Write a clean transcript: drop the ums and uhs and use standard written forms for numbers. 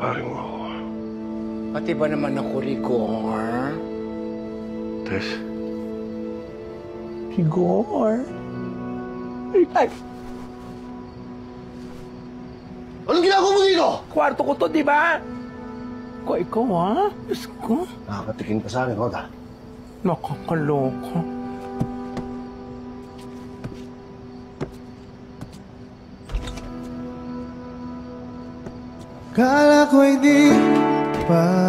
paring mo ako. Pati ba naman ako, Rigor? Tess? Rigor? Ay! Anong ginagawa mo dito? Kwarto ko to, di ba? Ikaw, ha? Diyos ko. Nakakatikin ka sa akin, Hoda. Nakakaloka. Kala ko'y di pa